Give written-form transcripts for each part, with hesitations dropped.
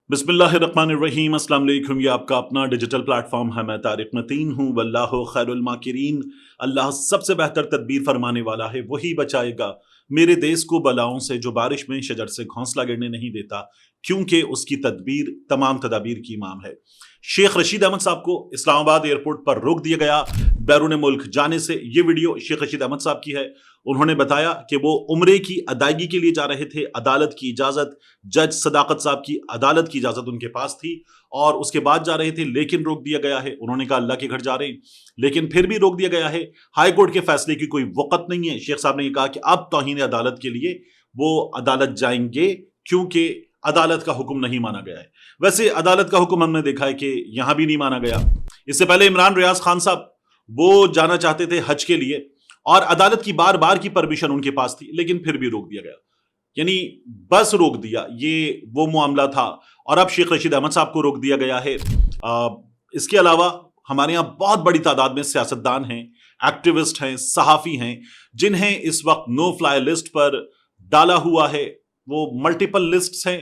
बिस्मिल्लाहिर्रहमानिर्रहीम। अस्सलाम वालेकुम। ये आपका अपना डिजिटल प्लेटफॉर्म है। मैं तारिक मतीन हूँ। वल्लाहु खैरुल माकिरीन। अल्लाह सबसे बेहतर तदबीर फरमाने वाला है, वही बचाएगा मेरे देश को बलाओं से, जो बारिश में शजर से घोंसला गिरने नहीं देता, क्योंकि उसकी तदबीर तमाम तदाबीर की इमाम है। शेख रशीद अहमद साहब को इस्लामाबाद एयरपोर्ट पर रोक दिया गया बैरून मुल्क जाने से। ये वीडियो शेख रशीद अहमद साहब की है। उन्होंने बताया कि वो उम्रे की अदायगी के लिए जा रहे थे। अदालत की इजाजत, जज सदाकत साहब की अदालत की इजाजत उनके पास थी और उसके बाद जा रहे थे, लेकिन रोक दिया गया है। उन्होंने कहा अल्लाह के घर जा रहे हैं, लेकिन फिर भी रोक दिया गया है। हाई कोर्ट के फैसले की कोई वक़्त नहीं है। शेख साहब ने ये कहा कि अब तौहीन अदालत के लिए वो अदालत जाएंगे, क्योंकि अदालत का हुक्म नहीं माना गया है। वैसे अदालत का हुक्म हमने देखा है कि यहां भी नहीं माना गया। इससे पहले इमरान रियाज खान साहब वो जाना चाहते थे हज के लिए और अदालत की बार बार की परमिशन उनके पास थी, लेकिन फिर भी रोक दिया गया। यानी बस रोक दिया, ये वो मामला था। और अब शेख रशीद अहमद साहब को रोक दिया गया है। इसके अलावा हमारे यहाँ बहुत बड़ी तादाद में सियासतदान हैं, एक्टिविस्ट हैं, सहाफी हैं, जिन्हें इस वक्त नो फ्लाई लिस्ट पर डाला हुआ है। वो मल्टीपल लिस्ट्स हैं,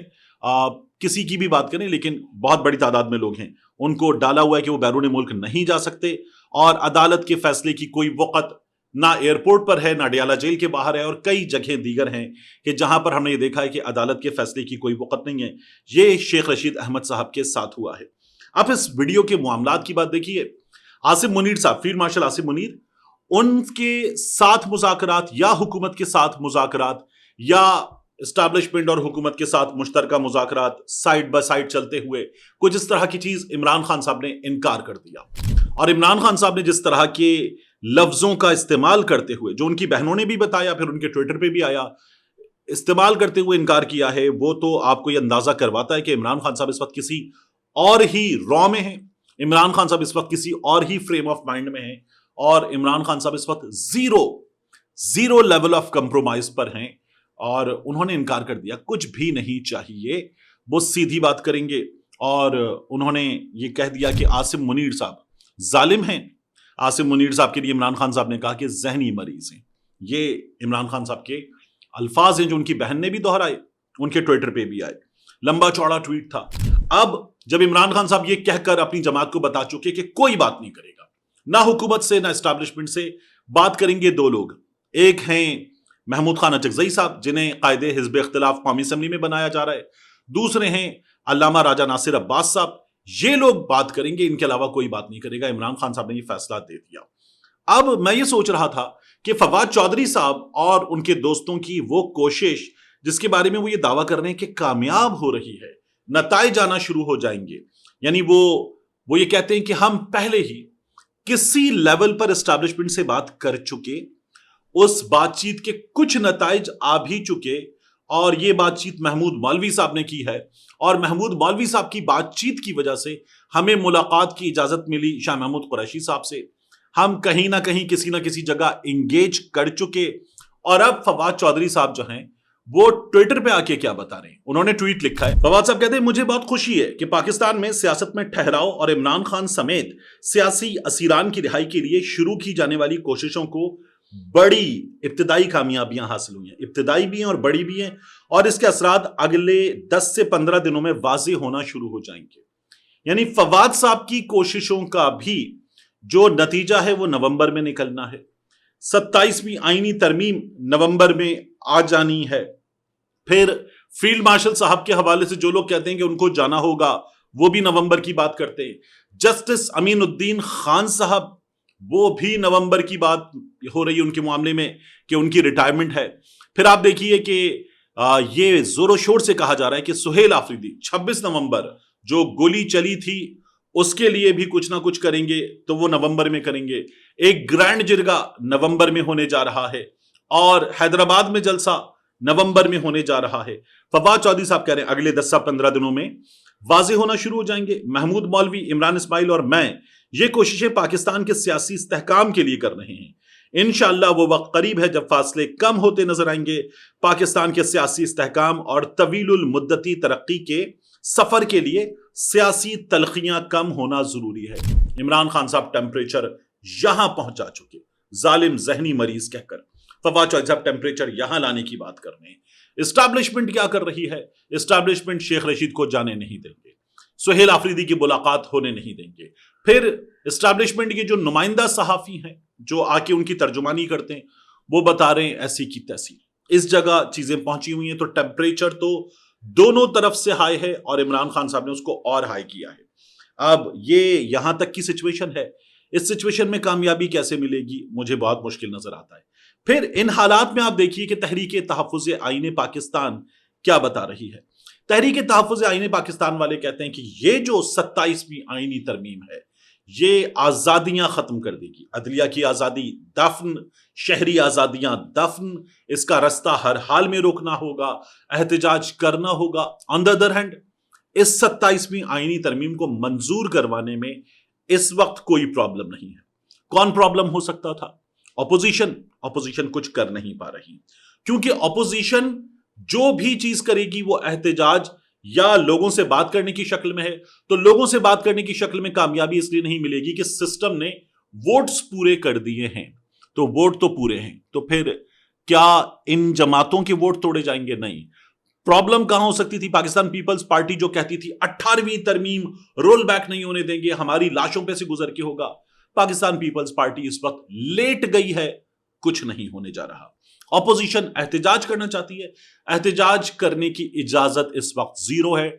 किसी की भी बात करें, लेकिन बहुत बड़ी तादाद में लोग हैं। उनको डाला हुआ है कि वो बैरून मुल्क नहीं जा सकते और अदालत के फैसले की कोई वक़्त ना एयरपोर्ट पर है, ना डियाला जेल के बाहर है, और कई जगह दीगर हैं कि जहां पर हमने ये देखा है कि अदालत के फैसले की कोई वक़्त नहीं है। ये शेख रशीद अहमद साहब के साथ हुआ है। आप इस वीडियो के मामलात की बात देखिए। आसिम मुनीर साहब, फील्ड मार्शल आसिम मुनीर, उनके साथ मुज़ाकरात या हुकूमत के साथ मुज़ाकरात या एस्टैब्लिशमेंट और हुकूमत के साथ मुश्तरका मुज़ाकरात साइड बाय साइड चलते हुए कुछ इस तरह की चीज इमरान खान साहब ने इनकार कर दिया। और इमरान खान साहब ने जिस तरह के लफ्जों का इस्तेमाल करते हुए, जो उनकी बहनों ने भी बताया, फिर उनके ट्विटर पे भी आया, इस्तेमाल करते हुए इनकार किया है, वो तो आपको ये अंदाजा करवाता है कि इमरान खान साहब इस वक्त किसी और ही रॉ में हैं। इमरान खान साहब इस वक्त किसी और ही फ्रेम ऑफ माइंड में हैं और इमरान खान साहब इस वक्त जीरो लेवल ऑफ कंप्रोमाइज पर हैं। और उन्होंने इनकार कर दिया, कुछ भी नहीं चाहिए, वो सीधी बात करेंगे। और उन्होंने ये कह दिया कि आसिम मुनीर साहब जालिम हैं। आसिम मुनीर साहब के लिए इमरान खान साहब ने कहा कि जहनी मरीज हैं। ये इमरान खान साहब के अल्फाज हैं, जो उनकी बहन ने भी दोहराए, उनके ट्विटर पे भी आए। लंबा चौड़ा ट्वीट था। अब जब इमरान खान साहब ये कहकर अपनी जमात को बता चुके कि कोई बात नहीं करेगा, ना हुकूमत से ना एस्टैब्लिशमेंट से, बात करेंगे दो लोग। एक हैं महमूद खान अचकजई साहब, जिन्हें कायदे हिज़्ब इख्तिलाफ कौमी असम्बली में बनाया जा रहा है। दूसरे हैं अल्लामा राजा नासिर अब्बास साहब। ये लोग बात करेंगे, इनके अलावा कोई बात नहीं करेगा। इमरान खान साहब ने ये फैसला दे दिया। अब मैं ये सोच रहा था कि फवाद चौधरी साहब और उनके दोस्तों की वो कोशिश, जिसके बारे में वो ये दावा कर रहे हैं कि कामयाब हो रही है, नताइज आना शुरू हो जाएंगे। यानी वो ये कहते हैं कि हम पहले ही किसी लेवल पर एस्टैब्लिशमेंट से बात कर चुके, उस बातचीत के कुछ नताइज आ भी चुके, और ये बातचीत महमूद मौलवी साहब ने की है। और महमूद मौलवी साहब की बातचीत की वजह से हमें मुलाकात की इजाजत मिली शाह महमूद कुरैशी साहब से। हम कहीं ना कहीं किसी ना किसी जगह इंगेज कर चुके। और अब फवाद चौधरी साहब जो हैं, वो ट्विटर पे आके क्या बता रहे हैं। उन्होंने ट्वीट लिखा है। फवाद साहब कहते हैं, मुझे बहुत खुशी है कि पाकिस्तान में सियासत में ठहराव और इमरान खान समेत सियासी असीरान की रिहाई के लिए शुरू की जाने वाली कोशिशों को बड़ी इब्तिदाई कामयाबियां हासिल हुई हैं। इब्तिदाई भी हैं और बड़ी भी हैं, और इसके असरात अगले 10 से 15 दिनों में वाज़ेह होना शुरू हो जाएंगे। यानी फवाद साहब की कोशिशों का भी जो नतीजा है वो नवंबर में निकलना है। 27वीं आईनी तरमीम नवंबर में आ जानी है। फिर फील्ड मार्शल साहब के हवाले से जो लोग कहते हैं कि उनको जाना होगा, वो भी नवंबर की बात करते हैं। जस्टिस अमीनुद्दीन खान साहब, वो भी नवंबर की बात हो रही है उनके मामले में कि उनकी रिटायरमेंट है। फिर आप देखिए कि ये जोरों शोर से कहा जा रहा है कि सुहेल आफरीदी 26 नवंबर जो गोली चली थी उसके लिए भी कुछ ना कुछ करेंगे, तो वो नवंबर में करेंगे। एक ग्रैंड जिरगा नवंबर में होने जा रहा है और हैदराबाद में जलसा नवंबर में होने जा रहा है। फवाद चौधरी साहब कह रहे हैं अगले 10 से 15 दिनों में वाज़ेह होना शुरू हो जाएंगे। महमूद मौलवी, इमरान इस्माइल और मैं ये कोशिशें पाकिस्तान के सियासी इस्तेहकाम के लिए कर रहे हैं। इंशाअल्लाह वो वक्त करीब है जब फासले कम होते नजर आएंगे। पाकिस्तान के सियासी इस्तेहकाम और तवीलुल मुद्दती तरक्की के सफर के लिए सियासी तलखियां कम होना जरूरी है। इमरान खान साहब टेम्परेचर यहां पहुंचा चुके, जालिम जहनी मरीज कहकर। فواد چوہدری صاحب ٹیمپریچر یہاں لانے کی بات کر رہے ہیں. اسٹیبلشمنٹ کیا کر رہی ہے؟ اسٹیبلشمنٹ شیخ رشید کو جانے نہیں دیں گے, سہیل آفریدی کی ملاقات ہونے نہیں دیں گے. پھر اسٹیبلشمنٹ کے جو نمائندہ صحافی ہیں جو آ کے ان کی ترجمانی کرتے ہیں وہ بتا رہے ہیں ایسی کی تیسی. اس جگہ چیزیں پہنچی ہوئی ہیں. تو ٹیمپریچر تو دونوں طرف سے ہائی ہے اور عمران خان صاحب نے اس کو اور ہائی کیا ہے. اب یہ یہاں تک کی سچویشن ہے. اس سچویشن میں کامیابی کیسے ملے گی مجھے بہت مشکل نظر آتا ہے. پھر ان حالات میں آپ دیکھیے کہ تحریک تحفظ آئین پاکستان کیا بتا رہی ہے. تحریک تحفظ آئین پاکستان والے کہتے ہیں کہ یہ جو 27ویں آئینی ترمیم ہے یہ آزادیاں ختم کر دے گی. عدلیہ کی آزادی دفن, شہری آزادیاں دفن, اس کا رستہ ہر حال میں روکنا ہوگا, احتجاج کرنا ہوگا. آن دا ادر ہینڈ اس 27ویں آئینی ترمیم کو منظور کروانے میں اس وقت کوئی پرابلم نہیں ہے. کون پرابلم ہو سکتا تھا؟ اپوزیشن. اپوزیشن کچھ کر نہیں پا رہی کیونکہ اپوزیشن جو بھی چیز کرے گی وہ احتجاج یا لوگوں سے بات کرنے کی شکل میں ہے. تو لوگوں سے بات کرنے کی شکل میں کامیابی اس لیے نہیں ملے گی کہ سسٹم نے ووٹس پورے کر دیے ہیں. تو ووٹ تو پورے ہیں, تو پھر کیا ان جماعتوں کے ووٹ توڑے جائیں گے؟ نہیں. پرابلم کہاں ہو سکتی تھی؟ پاکستان پیپلز پارٹی جو کہتی تھی 18ویں ترمیم رول بیک نہیں ہونے دیں گے, ہماری لاشوں پہ سے گزر کے ہوگا. پاکستان پیپلز پارٹی اس وقت لیٹ گئی ہے, کچھ نہیں ہونے جا رہا. اپوزیشن احتجاج کرنا چاہتی ہے, احتجاج کرنے کی اجازت اس وقت زیرو ہے.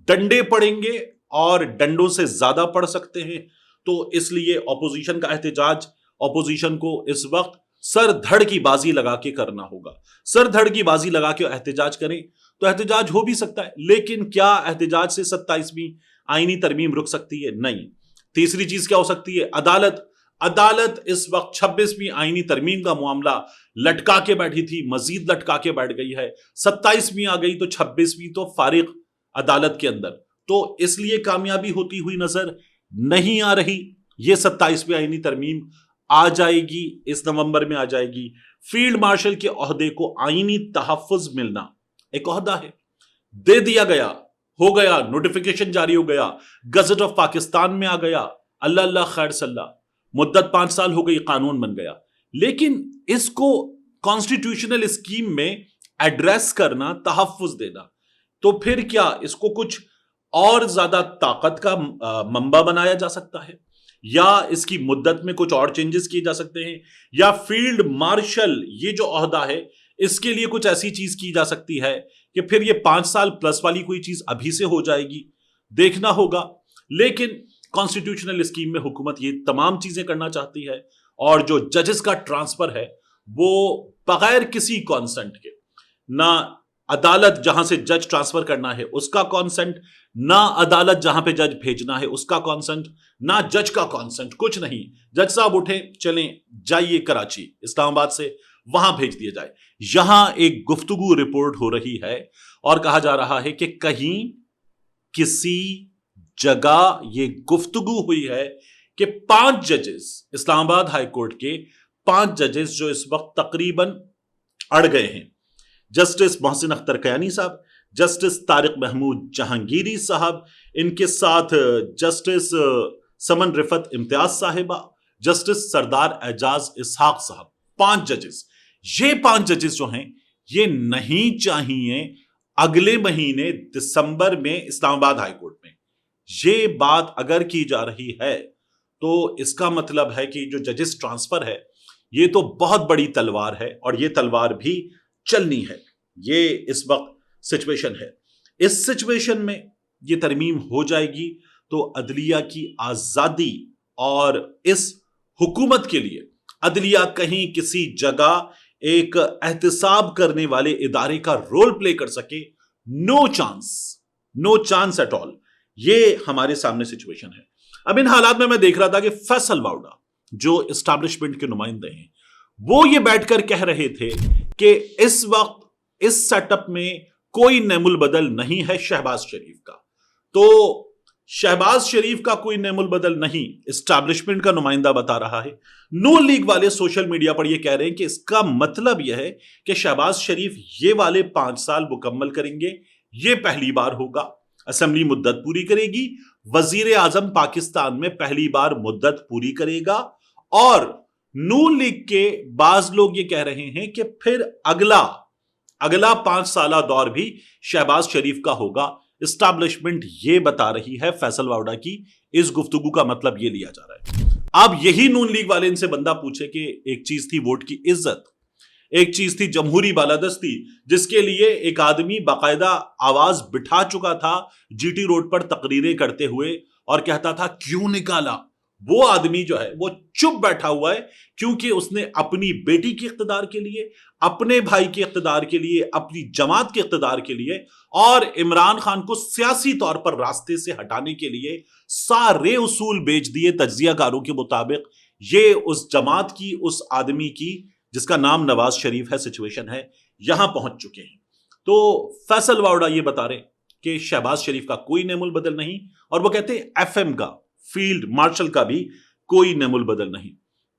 ڈنڈے پڑیں گے اور ڈنڈوں سے زیادہ پڑ سکتے ہیں. تو اس لیے اپوزیشن کا احتجاج اپوزیشن کو اس وقت سر دھڑ کی بازی لگا کے کرنا ہوگا. سر دھڑ کی بازی لگا کے احتجاج کریں تو احتجاج ہو بھی سکتا ہے, لیکن کیا احتجاج سے 27ویں آئینی ترمیم رک سکتی ہے؟ نہیں. تیسری چیز کیا ہو سکتی ہے؟ عدالت. عدالت اس وقت 26ویں آئینی ترمیم کا معاملہ لٹکا کے بیٹھی تھی, مزید لٹکا کے بیٹھ گئی ہے. 27ویں آ گئی تو 26ویں تو فارغ عدالت کے اندر. تو اس لیے کامیابی ہوتی ہوئی نظر نہیں آ رہی. یہ 27ویں آئینی ترمیم آ جائے گی, اس نومبر میں آ جائے گی. فیلڈ مارشل کے عہدے کو آئینی تحفظ ملنا ایک عہدہ ہے, دے دیا گیا, ہو گیا, نوٹیفیکیشن جاری ہو گیا, گزٹ آف پاکستان میں آ گیا, اللہ اللہ خیر صلاح, مدت 5 سال ہو گئی, قانون بن گیا. لیکن اس کو کانسٹیٹیوشنل اسکیم میں ایڈریس کرنا, تحفظ دینا, تو پھر کیا اس کو کچھ اور زیادہ طاقت کا منبع بنایا جا سکتا ہے, یا اس کی مدت میں کچھ اور چینجز کیے جا سکتے ہیں, یا فیلڈ مارشل یہ جو عہدہ ہے اس کے لیے کچھ ایسی چیز کی جا سکتی ہے کہ پھر یہ 5 سال پلس والی کوئی چیز ابھی سے ہو جائے گی, دیکھنا ہوگا. لیکن کانسٹیٹیوشنل اسکیم میں حکومت یہ تمام چیزیں کرنا چاہتی ہے, اور جو ججز کا ٹرانسفر ہے وہ بغیر کسی کانسنٹ کے, نہ عدالت جہاں سے جج ٹرانسفر کرنا ہے اس کا کانسنٹ, نہ عدالت جہاں پہ جج بھیجنا ہے اس کا کانسنٹ, نہ جج کا کانسنٹ, کچھ نہیں. جج صاحب اٹھے, چلیں جائیے کراچی, اسلام آباد سے وہاں بھیج دیا جائے. یہاں ایک گفتگو رپورٹ ہو رہی ہے اور کہا جا رہا ہے کہ کہیں کسی جگہ یہ گفتگو ہوئی ہے کہ 5 ججز, اسلام آباد ہائی کورٹ کے 5 ججز جو اس وقت تقریباً اڑ گئے ہیں, جسٹس محسن اختر کیانی صاحب, جسٹس طارق محمود جہانگیری صاحب, ان کے ساتھ جسٹس سمن رفت امتیاز صاحبہ, جسٹس سردار اعجاز اسحاق صاحب, 5 ججز. یہ 5 ججز جو ہیں یہ نہیں چاہیے اگلے مہینے دسمبر میں اسلام آباد ہائی کورٹ میں. یہ بات اگر کی جا رہی ہے تو اس کا مطلب ہے کہ جو ججز ٹرانسفر ہے یہ تو بہت بڑی تلوار ہے, اور یہ تلوار بھی چلنی ہے. یہ اس وقت سچویشن ہے. اس سچویشن میں یہ ترمیم ہو جائے گی تو عدلیہ کی آزادی, اور اس حکومت کے لیے عدلیہ کہیں کسی جگہ ایک احتساب کرنے والے ادارے کا رول پلے کر سکے, no chance, no chance at all. یہ ہمارے سامنے سچویشن ہے. اب ان حالات میں دیکھ رہا تھا کہ فیصل واؤڈا جو اسٹیبلشمنٹ کے نمائندے ہیں وہ یہ بیٹھ کر کہہ رہے تھے کہ اس وقت اس سیٹ اپ میں کوئی نعم البدل نہیں ہے شہباز شریف کا. تو شہباز شریف کا کوئی نعم البدل نہیں, اسٹیبلشمنٹ کا نمائندہ بتا رہا ہے. نون لیگ والے سوشل میڈیا پر یہ کہہ رہے ہیں کہ اس کا مطلب یہ ہے کہ شہباز شریف یہ والے 5 سال مکمل کریں گے, یہ پہلی بار ہوگا. اسمبلی مدت پوری کرے گی, وزیر اعظم پاکستان میں پہلی بار مدت پوری کرے گا, اور नून लीग के बाज लोग ये कह रहे हैं कि फिर अगला 5 साला दौर भी शहबाज शरीफ का होगा। एस्टैब्लिशमेंट ये बता रही है फैसल वावड़ा की इस गुफ्तगू का मतलब ये लिया जा रहा है। अब यही नून लीग वाले इनसे बंदा पूछे कि एक चीज थी वोट की इज्जत, एक चीज थी जमहूरी बालादस्ती, जिसके लिए एक आदमी बाकायदा आवाज बिठा चुका था जीटी रोड पर तकरीरें करते हुए और कहता था क्यों निकाला। वो आदमी जो है वो चुप बैठा हुआ है क्योंकि उसने अपनी बेटी के इख्तिदार के लिए, अपने भाई के इख्तिदार के लिए, अपनी जमात के इख्तिदार के लिए और इमरान खान को सियासी तौर पर रास्ते से हटाने के लिए सारे उसूल बेच दिए तज्जियाकारों के मुताबिक। ये उस जमात की, उस आदमी की जिसका नाम नवाज शरीफ है, सिचुएशन है, यहां पहुंच चुके हैं। तो फैसल वावड़ा ये बता रहे कि शहबाज शरीफ का कोई नेमुल बदल नहीं, और वो कहते हैं एफएम का, फील्ड मार्शल का भी कोई नेमुल बदल नहीं।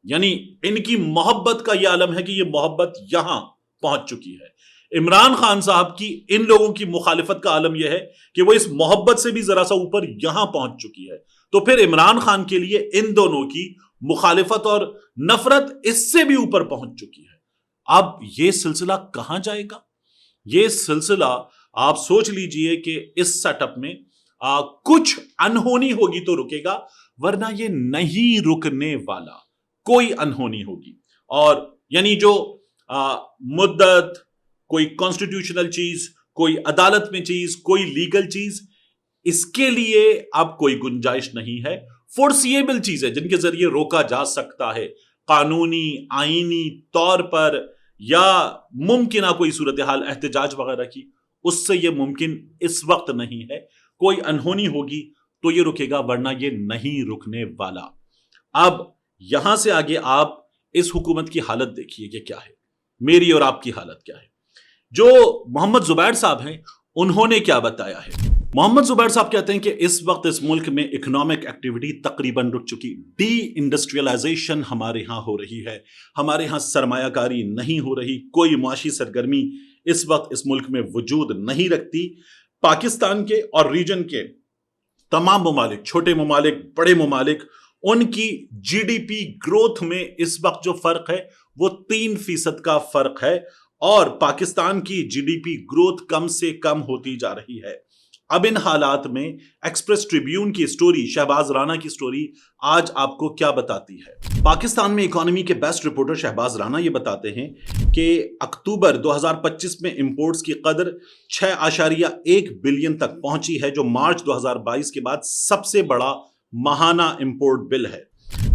यानी इनकी मोहब्बत का यह आलम है कि यह मोहब्बत यहां पहुंच चुकी है। इमरान खान साहब की इन लोगों की मुखालिफत का आलम यह है कि वो इस मोहब्बत से भी जरा सा ऊपर यहां पहुंच चुकी है। तो फिर इमरान खान के लिए इन दोनों की मुखालिफत और नफरत इससे भी ऊपर पहुंच चुकी है। अब यह सिलसिला कहां जाएगा? यह सिलसिला आप सोच लीजिए कि इस सेटअप में कुछ अनहोनी होगी तो रुकेगा, वरना ये नहीं रुकने वाला। कोई अनहोनी होगी, और यानी जो मुद्दत, कोई कॉन्स्टिट्यूशनल चीज, कोई अदालत में चीज, कोई लीगल चीज, इसके लिए अब कोई गुंजाइश नहीं है। फोर्सिएबल चीज है जिनके जरिए रोका जा सकता है कानूनी आईनी तौर पर, या मुमकिन कोई सूरत हाल एहतजाज वगैरह की, उससे यह मुमकिन इस वक्त नहीं है। कोई अनहोनी होगी तो ये रुकेगा, वरना ये नहीं रुकने वाला। अब यहां से आगे आप इस हुकूमत की हालत देखिए कि क्या है, मेरी और आपकी हालत क्या है। जो मोहम्मद जुबैर साहब हैं, उन्होंने क्या बताया है? मोहम्मद जुबैर साहब कहते हैं कि इस वक्त इस मुल्क में इकोनॉमिक एक्टिविटी तकरीबन रुक चुकी, डी इंडस्ट्रियलाइजेशन हमारे यहां हो रही है, हमारे यहां सरमायाकारी नहीं हो रही, कोई मुआशी सरगर्मी इस वक्त इस मुल्क में वजूद नहीं रखती। पाकिस्तान के और रीजन के तमाम ममालिक, छोटे ममालिक, बड़े ममालिक, उनकी जीडीपी ग्रोथ में इस वक्त जो फर्क है वो 3% का फर्क है, और पाकिस्तान की जीडीपी ग्रोथ कम से कम होती जा रही है। अब इन हालात में एक्सप्रेस ट्रिब्यून की स्टोरी, शहबाज राना की स्टोरी आज आपको क्या बताती है? पाकिस्तान में इकोनॉमी के बेस्ट रिपोर्टर शहबाज राना ये बताते हैं कि अक्टूबर 2025 में इंपोर्ट्स की कदर 6.1 बिलियन तक पहुंची है, जो मार्च 2022 के बाद सबसे बड़ा माहाना इंपोर्ट बिल है।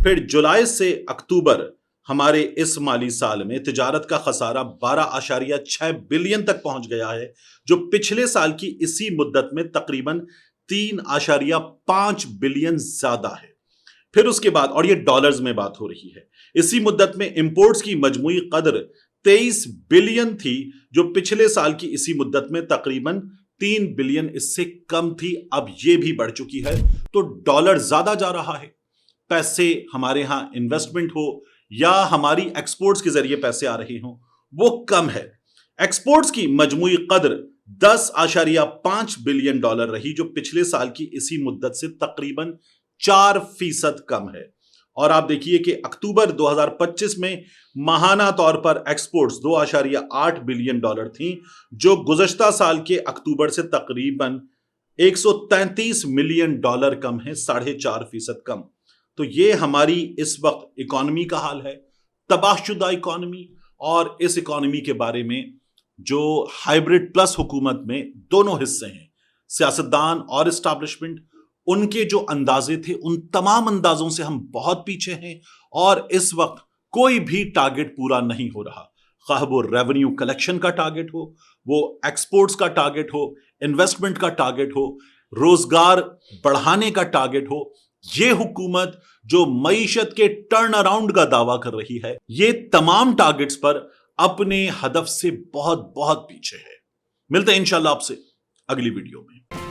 फिर जुलाई से अक्टूबर हमारे इस माली साल में तिजारत का खसारा 12.6 बिलियन तक पहुंच गया है, जो पिछले साल की इसी मुद्दत में तकरीबन 3.5 बिलियन ज्यादा है। फिर उसके बाद, और ये डॉलर्स में बात हो रही है, इसी मुद्दत में इंपोर्ट्स की मजमूई कदर 23 बिलियन थी, जो पिछले साल की इसी मुद्दत में तकरीबन 3 बिलियन इससे कम थी। अब ये भी बढ़ चुकी है। तो डॉलर ज्यादा जा रहा है, पैसे हमारे यहां इन्वेस्टमेंट हो या हमारी एक्सपोर्ट्स के जरिए पैसे आ रहे हों, वो कम है। एक्सपोर्ट्स की मजमूई कदर 10.5 बिलियन डॉलर रही, जो पिछले साल की इसी मुद्दत से तकरीबन 4% कम है। और आप देखिए कि अक्टूबर 2025 में माहाना तौर पर एक्सपोर्ट्स 2.8 बिलियन डॉलर थी, जो गुज़श्ता साल के अक्टूबर से तकरीबन 133 मिलियन डॉलर कम है, 4.5% कम। तो ये हमारी इस वक्त इकोनॉमी का हाल है, तबाहशुदा इकोनॉमी। और इस इकोनॉमी के बारे में जो हाइब्रिड प्लस हुकूमत में दोनों हिस्से हैं, सियासतदान और एस्टैब्लिशमेंट, उनके जो अंदाजे थे उन तमाम अंदाजों से हम बहुत पीछे हैं, और इस वक्त कोई भी टारगेट पूरा नहीं हो रहा। खा वो रेवेन्यू कलेक्शन का टारगेट हो, वो एक्सपोर्ट्स का टारगेट हो, इन्वेस्टमेंट का टारगेट हो, रोजगार बढ़ाने का टारगेट हो, ये हुकूमत जो मईशत के टर्न अराउंड का दावा कर रही है, ये तमाम टारगेट्स पर अपने हदफ से बहुत बहुत पीछे है। मिलते हैं इंशाल्लाह आपसे अगली वीडियो में।